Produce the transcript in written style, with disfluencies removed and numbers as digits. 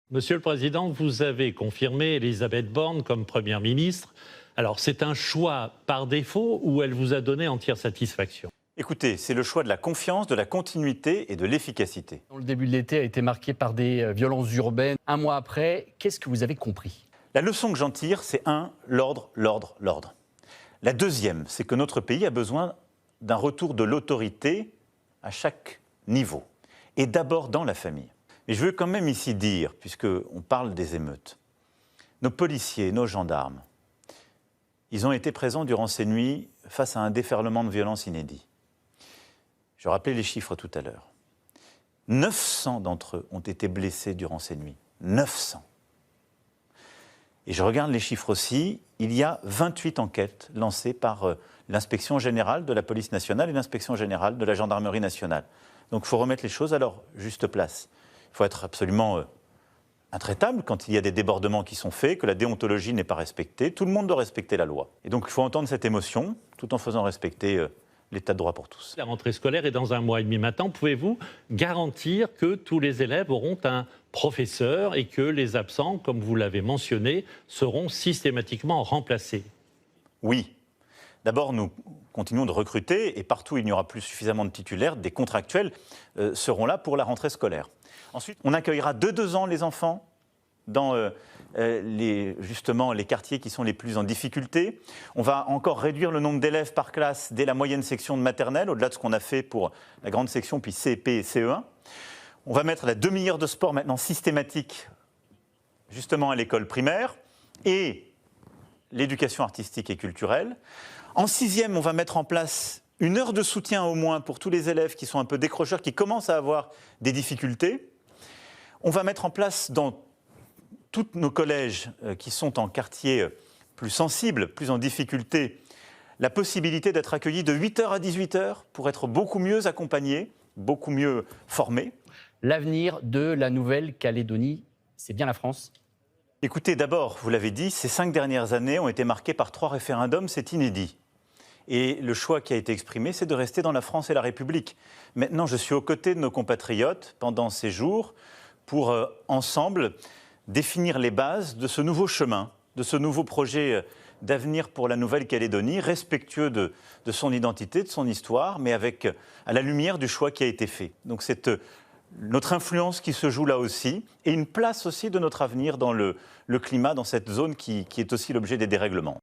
Monsieur le Président, vous avez confirmé Elisabeth Borne comme Première ministre. Alors, c'est un choix par défaut ou elle vous a donné entière satisfaction? Écoutez, c'est le choix de la confiance, de la continuité et de l'efficacité. Le début de l'été a été marqué par des violences urbaines. Un mois après, qu'est-ce que vous avez compris? La leçon que j'en tire, c'est l'ordre, l'ordre, l'ordre. La deuxième, c'est que notre pays a besoin d'un retour de l'autorité à chaque niveau, et d'abord dans la famille. Mais je veux quand même ici dire, puisqu'on parle des émeutes, nos policiers, nos gendarmes, ils ont été présents durant ces nuits face à un déferlement de violence inédit. Je rappelais les chiffres tout à l'heure. 900 d'entre eux ont été blessés durant ces nuits. 900. Et je regarde les chiffres aussi, il y a 28 enquêtes lancées par l'inspection générale de la police nationale et l'inspection générale de la gendarmerie nationale. Donc il faut remettre les choses à leur juste place. Il faut être absolument intraitable quand il y a des débordements qui sont faits, que la déontologie n'est pas respectée. Tout le monde doit respecter la loi. Et donc il faut entendre cette émotion tout en faisant respecter l'état de droit pour tous. La rentrée scolaire est dans un mois et demi maintenant. Pouvez-vous garantir que tous les élèves auront un professeur et que les absents, comme vous l'avez mentionné, seront systématiquement remplacés? Oui. D'abord, nous continuons de recruter et partout où il n'y aura plus suffisamment de titulaires, des contractuels seront là pour la rentrée scolaire. Ensuite, on accueillera de 2 ans les enfants dans justement les quartiers qui sont les plus en difficulté. On va encore réduire le nombre d'élèves par classe dès la moyenne section de maternelle, au-delà de ce qu'on a fait pour la grande section, puis CP et CE1. On va mettre la demi-heure de sport maintenant systématique justement à l'école primaire et l'éducation artistique et culturelle. En 6e, on va mettre en place 1 heure de soutien au moins pour tous les élèves qui sont un peu décrocheurs, qui commencent à avoir des difficultés. On va mettre en place dans tous nos collèges qui sont en quartier plus sensible, plus en difficulté, la possibilité d'être accueillis de 8h à 18h pour être beaucoup mieux accompagnés, beaucoup mieux formés. L'avenir de la Nouvelle-Calédonie, c'est bien la France? Écoutez, d'abord, vous l'avez dit, ces 5 dernières années ont été marquées par 3 référendums, c'est inédit. Et le choix qui a été exprimé, c'est de rester dans la France et la République. Maintenant, je suis aux côtés de nos compatriotes pendant ces jours pour, ensemble, définir les bases de ce nouveau chemin, de ce nouveau projet d'avenir pour la Nouvelle-Calédonie, respectueux de son identité, de son histoire, mais à la lumière du choix qui a été fait. Donc c'est notre influence qui se joue là aussi, et une place aussi de notre avenir dans le climat, dans cette zone qui est aussi l'objet des dérèglements.